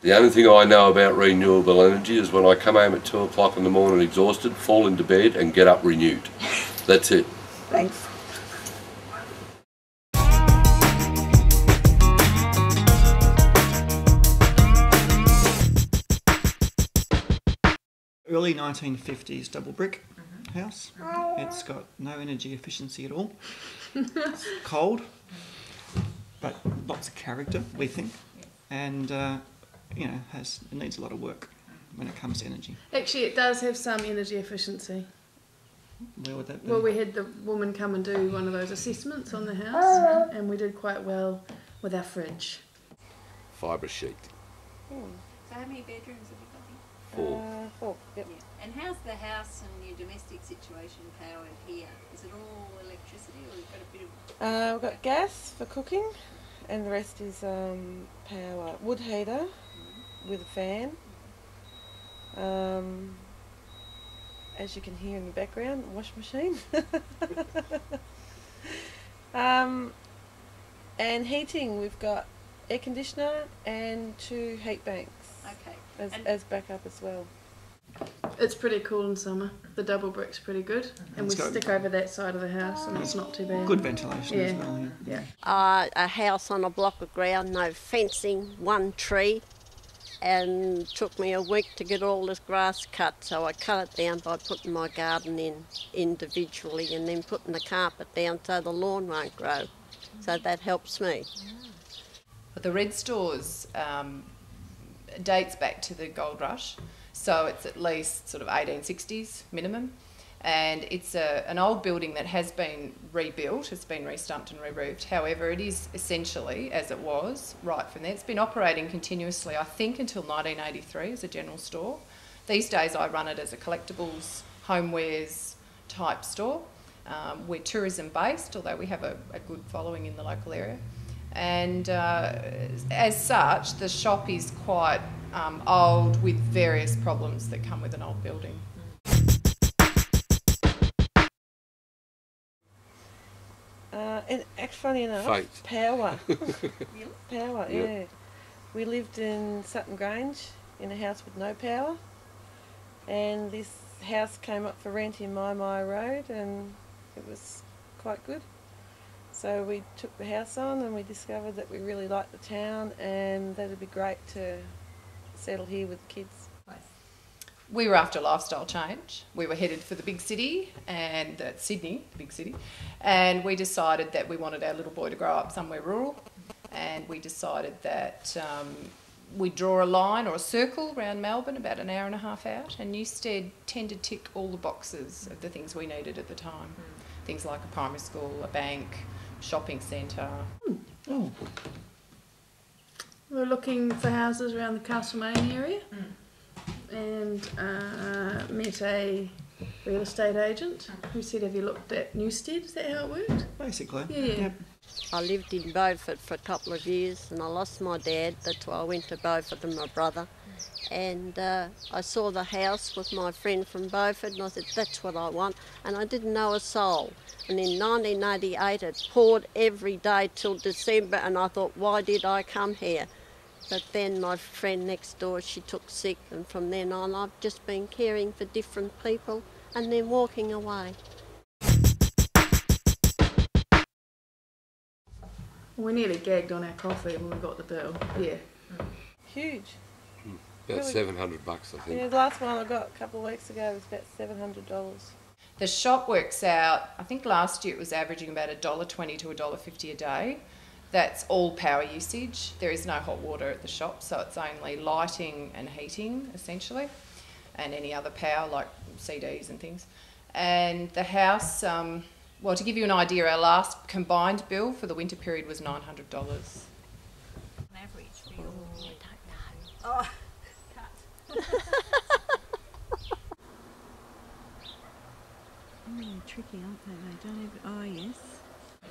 The only thing I know about renewable energy is when I come home at 2 o'clock in the morning exhausted, fall into bed and get up renewed. That's it. Thanks. Early 1950s double brick house. It's got no energy efficiency at all. It's cold, but lots of character, we think, and you know, it needs a lot of work when it comes to energy. Actually, it does have some energy efficiency. Where would that be? Well, we had the woman come and do one of those assessments on the house, and we did quite well with our fridge. Fibre sheet. So how many bedrooms have you got here? 4. 4. Yep. Yeah. And how's the house and your domestic situation powered here? Is it all electricity or you've got a bit of... We've got gas for cooking, and the rest is power. Wood heater with a fan. As you can hear in the background, wash machine. And heating, we've got air conditioner and 2 heat banks. Okay. As backup as well. It's pretty cool in summer. The double brick's pretty good, and we stick over that side of the house, and it's not too bad. Good ventilation as well. Yeah. A house on a block of ground, no fencing, 1 tree, and took me a week to get all this grass cut, so I cut it down by putting my garden in individually and then putting the carpet down so the lawn won't grow. So that helps me. But the red stores dates back to the gold rush, so it's at least sort of 1860s minimum, and it's an old building that has been rebuilt, it's been re-stumped and re-roofed. However, it is essentially as it was right from there. It's been operating continuously, I think, until 1983 as a general store. These days I run it as a collectibles, homewares type store. We're tourism based, although we have a good following in the local area. And as such, the shop is quite old, with various problems that come with an old building. And funny enough, power. Power, yeah. We lived in Sutton Grange in a house with no power, and this house came up for rent in My Road, and it was quite good. So we took the house on and we discovered that we really liked the town and that it'd be great to settle here with the kids. We were after a lifestyle change. We were headed for the big city, and Sydney, the big city, and we decided that we wanted our little boy to grow up somewhere rural, and we decided that we'd draw a line or a circle around Melbourne about an hour and a half out, and Newstead tended to tick all the boxes of the things we needed at the time. Things like a primary school, a bank, shopping centre. Oh. We're looking for houses around the Castlemaine area, and met a real estate agent who said, have you looked at Newstead? Is that how it worked? Basically. Yeah. Yep. I lived in Beaufort for a couple of years and I lost my dad. That's why I went to Beaufort and my brother. And I saw the house with my friend from Beaufort and I said, that's what I want. And I didn't know a soul. And in 1988 it poured every day till December, and I thought, why did I come here? But then my friend next door, she took sick, and from then on I've just been caring for different people and then walking away. We nearly gagged on our coffee when we got the bill. Yeah. Huge. About Really? $700, I think. Yeah, the last one I got a couple of weeks ago was about $700. The shop works out, I think last year it was averaging about $1.20 to $1.50 a day. That's all power usage. There is no hot water at the shop, so it's only lighting and heating essentially, and any other power like CDs and things. And the house, well, to give you an idea, our last combined bill for the winter period was $900. On average for your... I don't know. Oh, cut. Tricky, aren't they? They don't even... Oh, yes.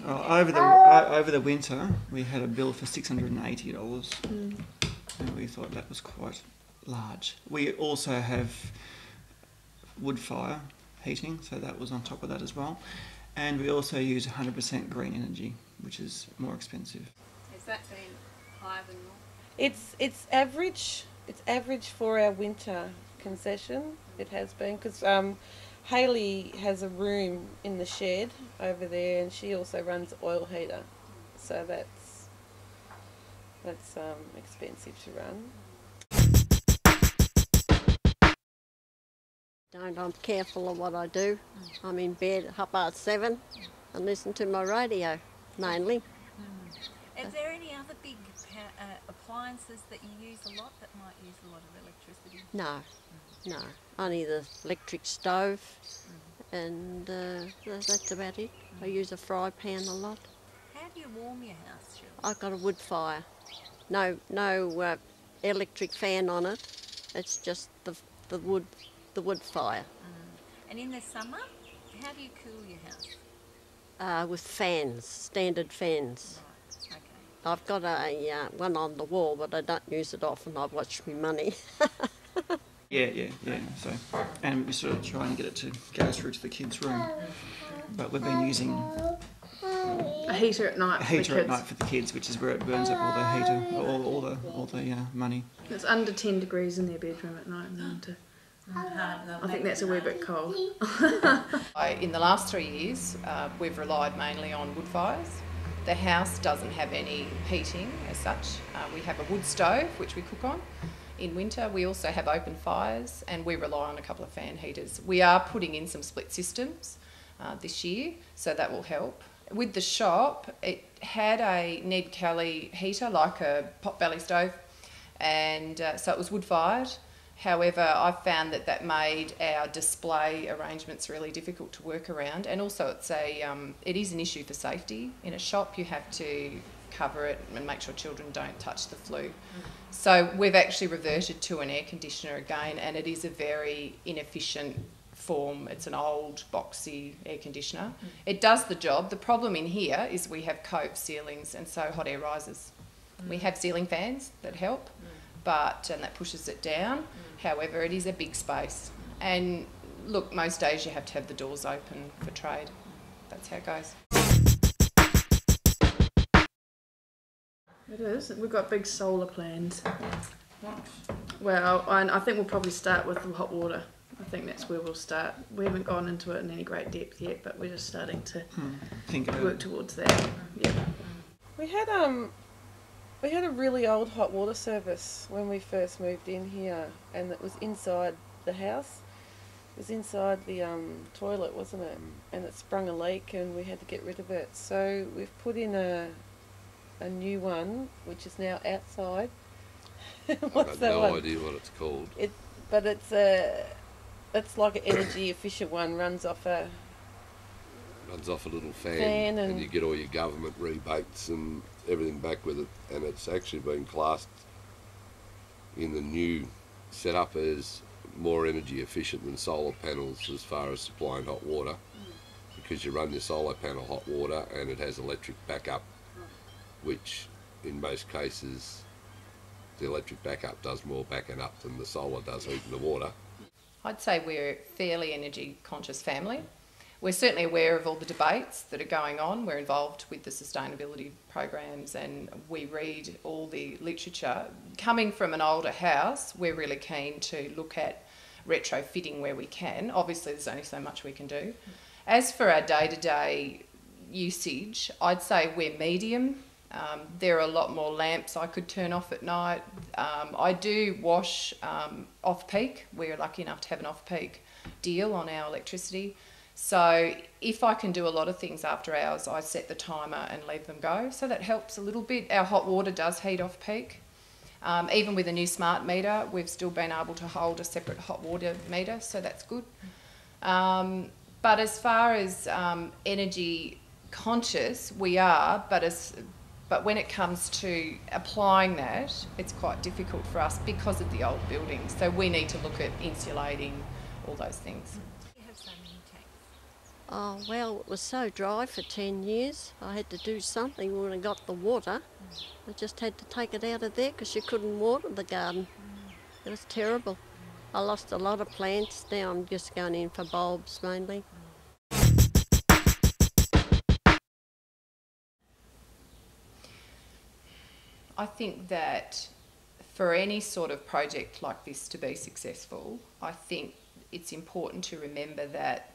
Over the winter, we had a bill for $680, and we thought that was quite large. We also have wood fire heating, so that was on top of that as well. And we also use 100% green energy, which is more expensive. Has that been higher than normal? It's average. It's average for our winter concession. It has been because Hayley has a room in the shed over there, and she also runs the oil heater, so that's expensive to run. I'm careful of what I do. I'm in bed at 7:30 and listen to my radio, mainly. Is there any other big appliances that you use a lot that might use a lot of electricity? No, no. Only the electric stove, and that's about it. I use a fry pan a lot. How do you warm your house, Shirley? I've got a wood fire. No electric fan on it. It's just the wood fire. And in the summer, how do you cool your house? With fans, standard fans. Right, okay. I've got a one on the wall, but I don't use it often. I watch my money. Yeah. So, and we sort of try and get it to go through to the kids' room, but we've been using A heater at night. a heater at night for the kids, which is where it burns up all the heater, all the money. It's under 10 degrees in their bedroom at night in the winter. I think that's a wee bit cold. In the last 3 years, we've relied mainly on wood fires. The house doesn't have any heating as such. We have a wood stove, which we cook on. In winter, we also have open fires, and we rely on a couple of fan heaters. We are putting in some split systems this year, so that will help. With the shop, it had a Ned Kelly heater, like a pot-belly stove, and so it was wood-fired. However, I found that made our display arrangements really difficult to work around, and also it is an issue for safety. In a shop, you have to cover it and make sure children don't touch the flue. So we've actually reverted to an air conditioner again, and it is a very inefficient form. It's an old boxy air conditioner. It does the job. The problem in here is we have cove ceilings and so hot air rises. We have ceiling fans that help, and that pushes it down. However, it is a big space. And look, most days you have to have the doors open for trade. That's how it goes. It is. We've got big solar plans. Well, I think we'll probably start with the hot water. I think that's where we'll start. We haven't gone into it in any great depth yet, but we're just starting to work towards that. Yeah. We had a really old hot water service when we first moved in here, and it was inside the house. It was inside the toilet, wasn't it? And it sprung a leak, and we had to get rid of it. So we've put in a new one, which is now outside. What's that one? I have no idea what it's called. It's like an energy efficient one. Runs off a little fan and you get all your government rebates and everything back with it. And it's actually been classed in the new setup as more energy efficient than solar panels as far as supplying hot water, because you run your solar panel hot water and it has electric backup, which in most cases the electric backup does more backing up than the solar does heating the water. I'd say we're a fairly energy conscious family. We're certainly aware of all the debates that are going on. We're involved with the sustainability programs and we read all the literature. Coming from an older house, we're really keen to look at retrofitting where we can. Obviously, there's only so much we can do. As for our day-to-day usage, I'd say we're medium. There are a lot more lamps I could turn off at night. I do wash off-peak. We're lucky enough to have an off-peak deal on our electricity. So if I can do a lot of things after hours, I set the timer and leave them go. So that helps a little bit. Our hot water does heat off-peak. Even with a new smart meter, we've still been able to hold a separate hot water meter, so that's good. But as far as energy conscious, we are, but when it comes to applying that, it's quite difficult for us because of the old buildings. So we need to look at insulating, all those things. You have so many tanks. Oh, well, it was so dry for 10 years. I had to do something when I got the water. I just had to take it out of there because you couldn't water the garden. It was terrible. I lost a lot of plants. Now I'm just going in for bulbs mainly. I think that for any sort of project like this to be successful, I think it's important to remember that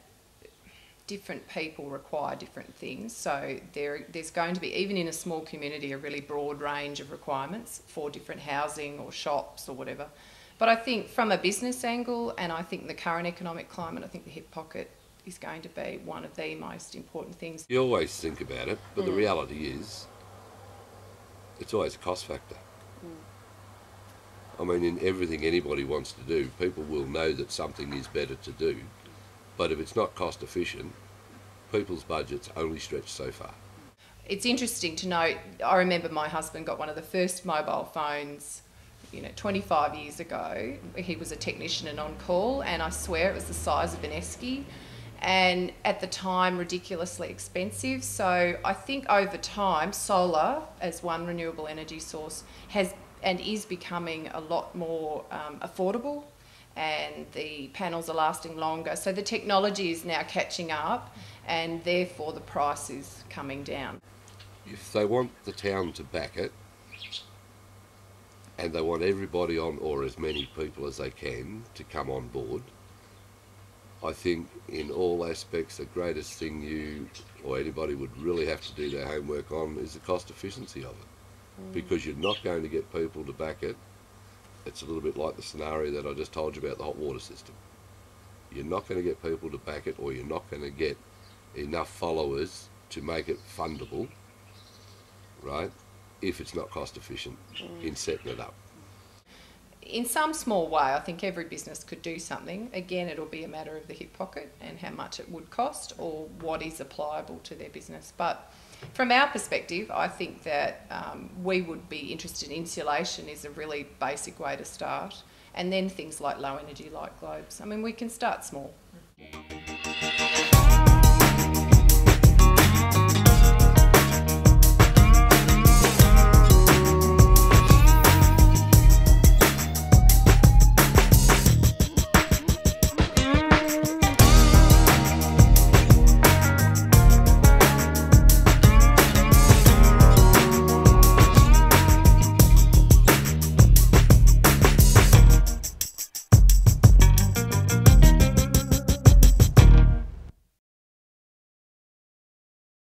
different people require different things. So there's going to be, even in a small community, a really broad range of requirements for different housing or shops or whatever. But I think from a business angle, and I think the current economic climate, I think the hip pocket is going to be one of the most important things. You always think about it, but the reality is it's always a cost factor. I mean, in everything anybody wants to do, people will know that something is better to do, but if it's not cost efficient, people's budgets only stretch so far. It's interesting to note, I remember my husband got one of the first mobile phones 25 years ago. He was a technician and on call, and I swear it was the size of an esky, and at the time ridiculously expensive. So I think over time solar as one renewable energy source has and is becoming a lot more affordable, and the panels are lasting longer. So the technology is now catching up, and therefore the price is coming down. If they want the town to back it, and they want everybody on, or as many people as they can, to come on board, I think in all aspects the greatest thing you or anybody would really have to do their homework on is the cost efficiency of it. Because you're not going to get people to back it. It's a little bit like the scenario that I just told you about the hot water system. You're not going to get people to back it, or you're not going to get enough followers to make it fundable, right, if it's not cost efficient in setting it up. In some small way, I think every business could do something. Again, it'll be a matter of the hip pocket and how much it would cost or what is applicable to their business. But from our perspective, I think that we would be interested in insulation is a really basic way to start, and then things like low energy light globes. I mean, we can start small.